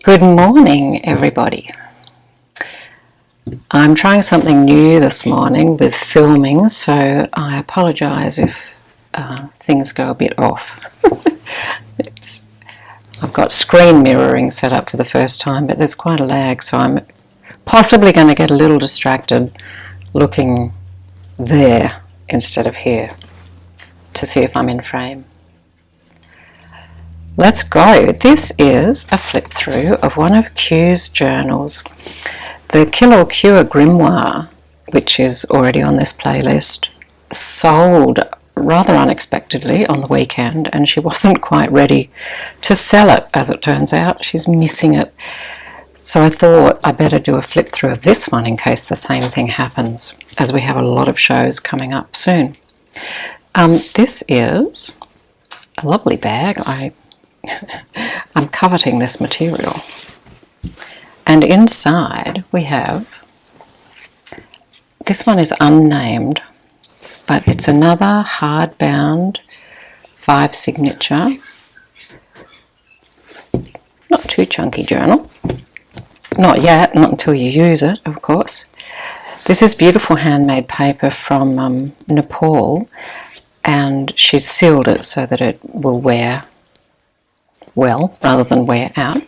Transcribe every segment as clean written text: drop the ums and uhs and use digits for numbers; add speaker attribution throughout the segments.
Speaker 1: Good morning, everybody. I'm trying something new this morning with filming, so I apologise if things go a bit off. I've got screen mirroring set up for the first time, but there's quite a lag, so I'm possibly going to get a little distracted looking there instead of here to see if I'm in frame. Let's go. This is a flip through of one of Q's journals, the Kill or Cure Grimoire, which is already on this playlist, sold rather unexpectedly on the weekend, and she wasn't quite ready to sell it, as it turns out. She's missing it. So I thought I better do a flip through of this one in case the same thing happens, as we have a lot of shows coming up soon. This is a lovely bag. I'm coveting this material. And inside we have, this one is unnamed, but it's another hardbound 5 signature, not too chunky journal. Not yet, not until you use it, of course. This is beautiful handmade paper from Nepal, and she's sealed it so that it will wear well rather than wear out.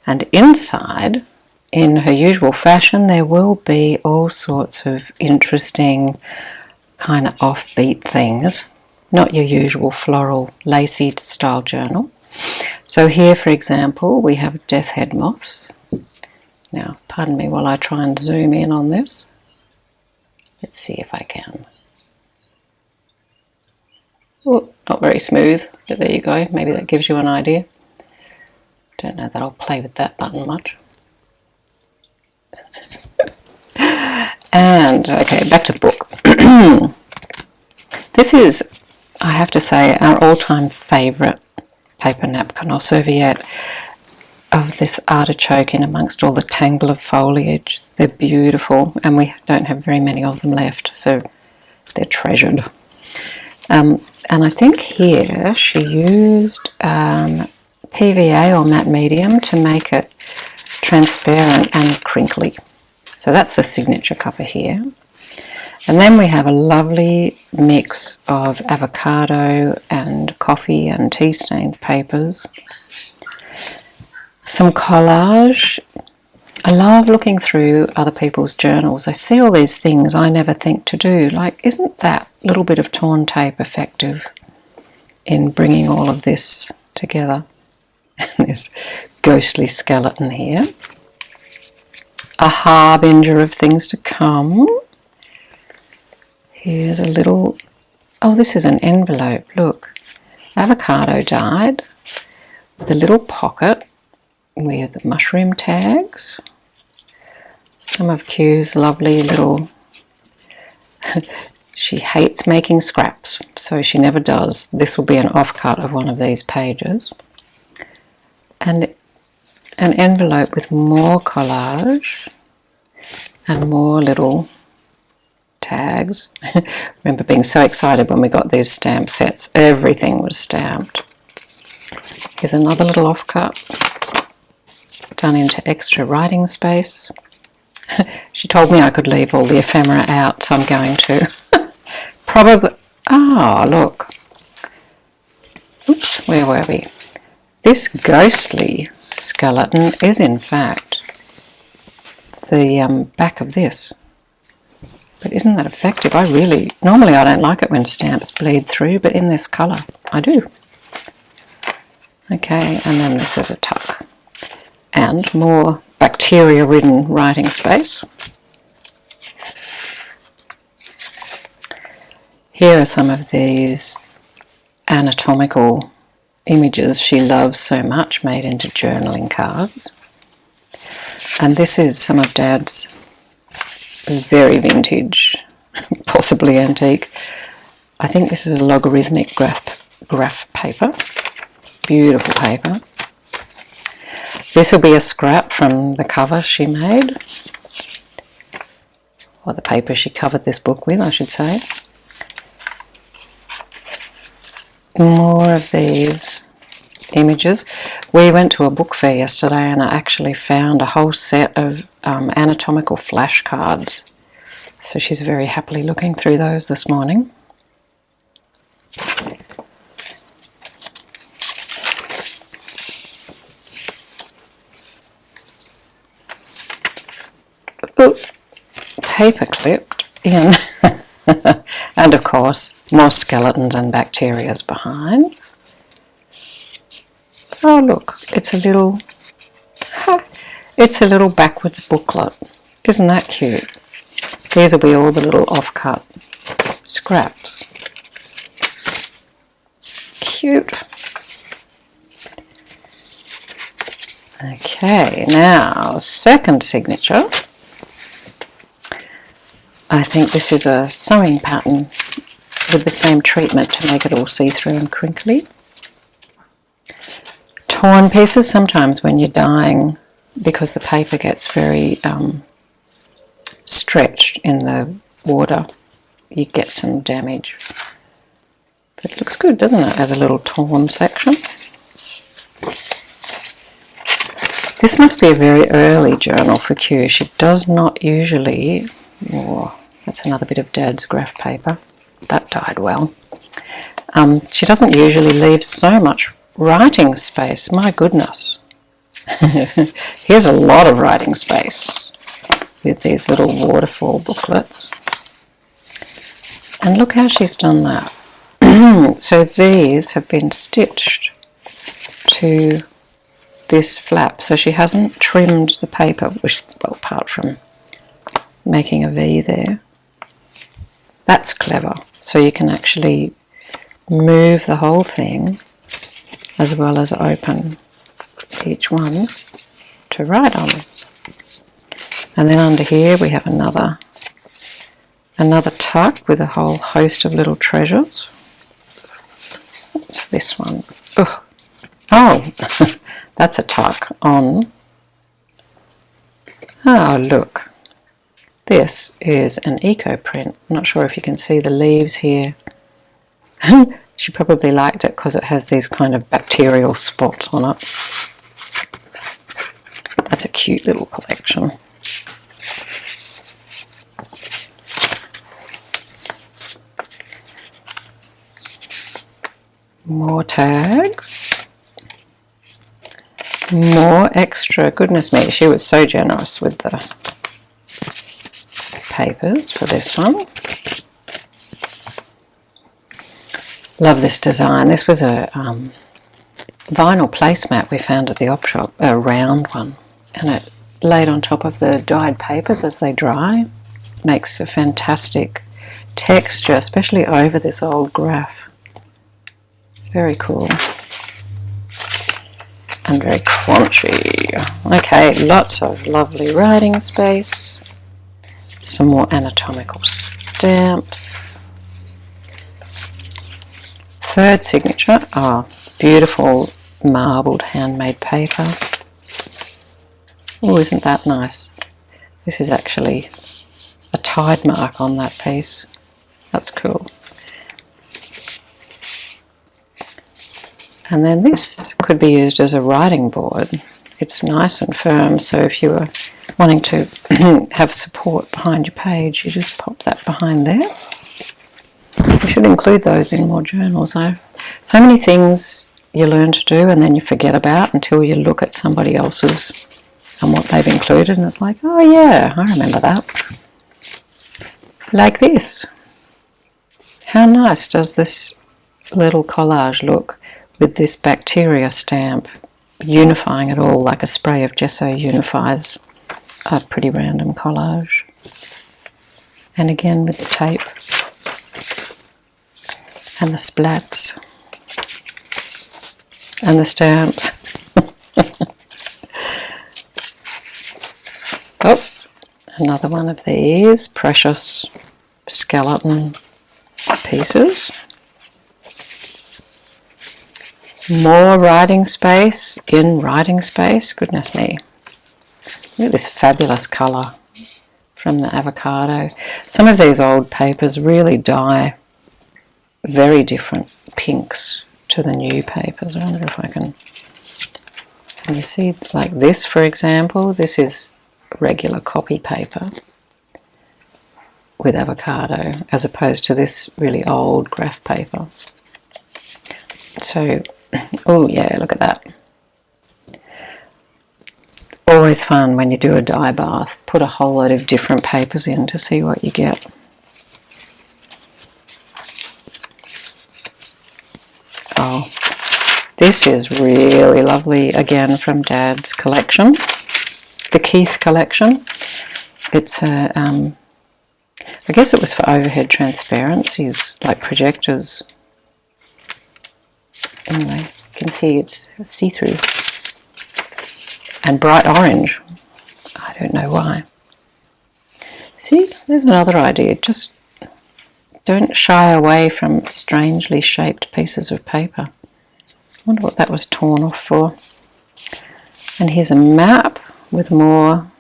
Speaker 1: And inside, in her usual fashion, there will be all sorts of interesting kind of offbeat things, not your usual floral lacy style journal. So here, for example, we have death head moths. Now, pardon me while I try and zoom in on this. Let's see if I can. Oh, not very smooth, but there you go. Maybe that gives you an idea. Don't know that I'll play with that button much. And, okay, back to the book. This is, I have to say, our all-time favourite paper napkin or serviette of this artichoke in amongst all the tangle of foliage. They're beautiful, and we don't have very many of them left, so they're treasured. And I think here she used PVA or matte medium to make it transparent and crinkly. So that's the signature cover here. And then we have a lovely mix of avocado and coffee and tea stained papers. Some collage. I love looking through other people's journals. I see all these things I never think to do. Like, isn't that little bit of torn tape effective in bringing all of this together? This ghostly skeleton here. A harbinger of things to come. Here's a little, oh, this is an envelope, look. Avocado dyed with a little pocket with mushroom tags. Some of Q's lovely little, she hates making scraps, so she never does. This will be an offcut of one of these pages. And an envelope with more collage and more little tags. Remember being so excited when we got these stamp sets. Everything was stamped. Here's another little offcut done into extra writing space. She told me I could leave all the ephemera out, so I'm going to. Probably, oh look. Oops, where were we? This ghostly skeleton is in fact the back of this. But isn't that effective? Normally I don't like it when stamps bleed through, but in this colour I do. Okay, and then this is a tuck. And more bacteria-ridden writing space. Here are some of these anatomical images she loves so much, made into journaling cards. And this is some of Dad's very vintage, possibly antique. I think this is a logarithmic graph paper. Beautiful paper. This will be a scrap from the cover she made, or the paper she covered this book with, I should say. More of these images. We went to a book fair yesterday and I actually found a whole set of anatomical flashcards. So she's very happily looking through those this morning. Ooh, paper clipped in. And of course, more skeletons and bacterias behind. Oh look, it's a little backwards booklet. Isn't that cute? These will be all the little off-cut scraps. Cute. Okay, now second signature. I think this is a sewing pattern with the same treatment to make it all see-through and crinkly. Torn pieces sometimes when you're dyeing, because the paper gets very stretched in the water, you get some damage. But it looks good, doesn't it, as a little torn section? This must be a very early journal for Q. She does not usually... Oh, that's another bit of Dad's graph paper. That dyed well. She doesn't usually leave so much writing space. My goodness. Here's a lot of writing space with these little waterfall booklets. And look how she's done that. So these have been stitched to this flap. So she hasn't trimmed the paper, which, well, apart from making a V there. That's clever. So you can actually move the whole thing as well as open each one to write on. And then under here we have another tuck with a whole host of little treasures. What's this one? Ugh. Oh, that's a tuck on. Oh, look. This is an eco print. I'm not sure if you can see the leaves here. She probably liked it because it has these kind of bacterial spots on it. That's a cute little collection. More tags. More extra. Goodness me, she was so generous with the papers for this one. Love this design. This was a vinyl placemat we found at the op shop, a round one, and it laid on top of the dyed papers as they dry. Makes a fantastic texture, especially over this old graph. Very cool. And very crunchy. Okay, lots of lovely writing space. Some more anatomical stamps. Third signature. Oh, beautiful marbled handmade paper. Oh, isn't that nice? This is actually a tide mark on that piece. That's cool. And then this could be used as a writing board. It's nice and firm, so if you were wanting to have support behind your page, you just pop that behind there. We should include those in more journals though. So many things you learn to do and then you forget about until you look at somebody else's and what they've included, and it's like, oh yeah, I remember that. Like this. How nice does this little collage look with this bacteria stamp unifying it all like a spray of gesso unifies a pretty random collage. And again with the tape and the splats and the stamps. Oh, another one of these precious skeleton pieces. More writing space in writing space. Goodness me. Look at this fabulous colour from the avocado. Some of these old papers really dye very different pinks to the new papers. I wonder if I can And you see, like this, for example, this is regular copy paper with avocado, as opposed to this really old graph paper. So, oh yeah, look at that. Always fun when you do a dye bath. Put a whole lot of different papers in to see what you get. Oh, this is really lovely, again from Dad's collection, the Keith collection. It's a, I guess it was for overhead transparencies, like projectors. Anyway, you can see it's see-through and bright orange. I don't know why. See, there's another idea. Just don't shy away from strangely shaped pieces of paper. I wonder what that was torn off for. And here's a map with more.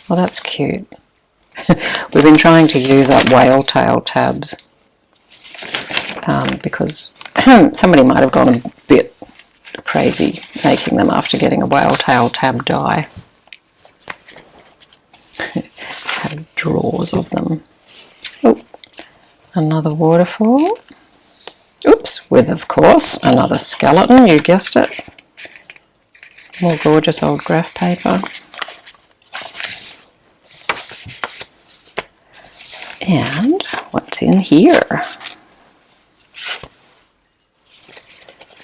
Speaker 1: Well, that's cute. We've been trying to use up whale tail tabs because somebody might have gone a bit crazy making them after getting a whale tail tab die. Had drawers of them. Oh, another waterfall. Oops, with, of course, another skeleton, you guessed it. More gorgeous old graph paper. And what's in here?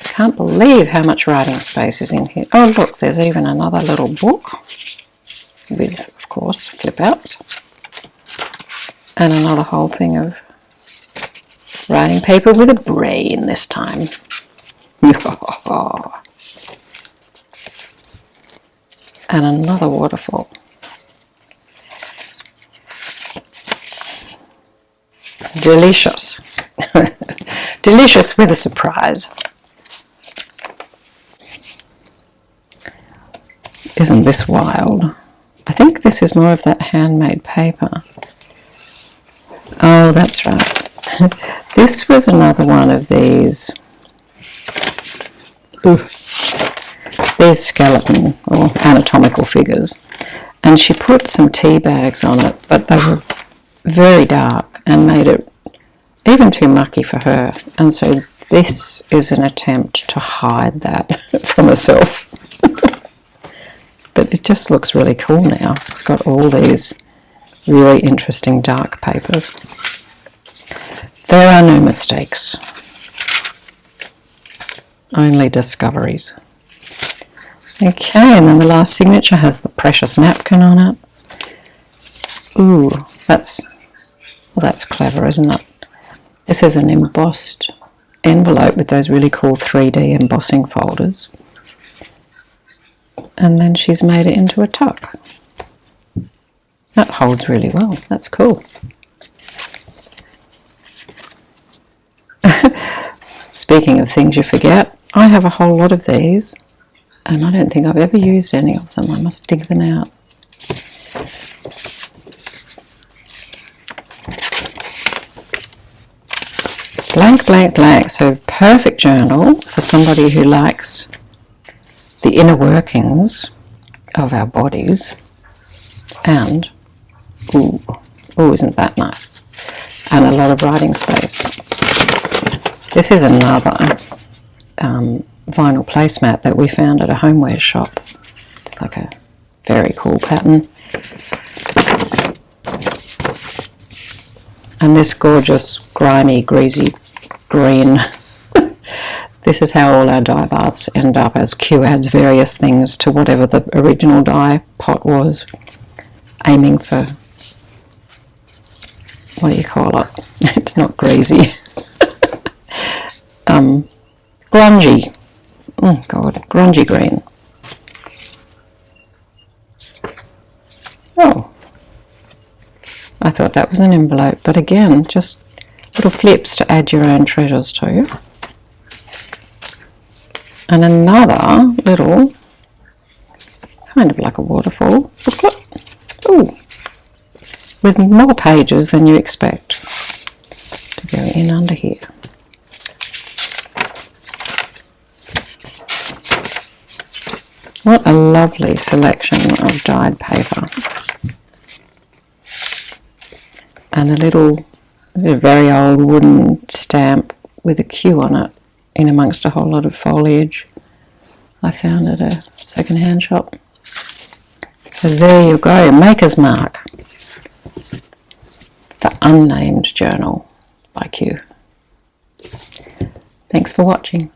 Speaker 1: Can't believe how much writing space is in here. Oh look, there's even another little book with, of course, flip outs. And another whole thing of writing paper with a brain this time. And another waterfall. Delicious. Delicious with a surprise. Isn't this wild? I think this is more of that handmade paper. Oh, that's right. This was another one of these. Ooh. These skeleton or anatomical figures. And she put some tea bags on it, but they were very dark and made it even too mucky for her. And so this is an attempt to hide that from herself. But it just looks really cool now. It's got all these really interesting dark papers. There are no mistakes, only discoveries. Okay, and then the last signature has the precious napkin on it. Ooh, that's clever, isn't it? This is an embossed envelope with those really cool 3D embossing folders. And then she's made it into a tuck. That holds really well. That's cool. Speaking of things you forget, I have a whole lot of these, and I don't think I've ever used any of them. I must dig them out. Blank, blank, blank. So perfect journal for somebody who likes the inner workings of our bodies. And, ooh, isn't that nice? And a lot of writing space. This is another vinyl placemat that we found at a homeware shop. It's like a very cool pattern. And this gorgeous, grimy, greasy green. This is how all our dye baths end up, as Q adds various things to whatever the original dye pot was, aiming for, what do you call it? It's not greasy. Grungy. Oh God, grungy green. Oh, I thought that was an envelope, but again, just little flips to add your own treasures to. And another little, kind of like a waterfall booklet. Ooh, with more pages than you expect to go in under here. What a lovely selection of dyed paper. And a very old wooden stamp with a Q on it in amongst a whole lot of foliage I found at a second-hand shop. So there you go, Maker's Mark, the Unnamed Journal by Q. Thanks for watching.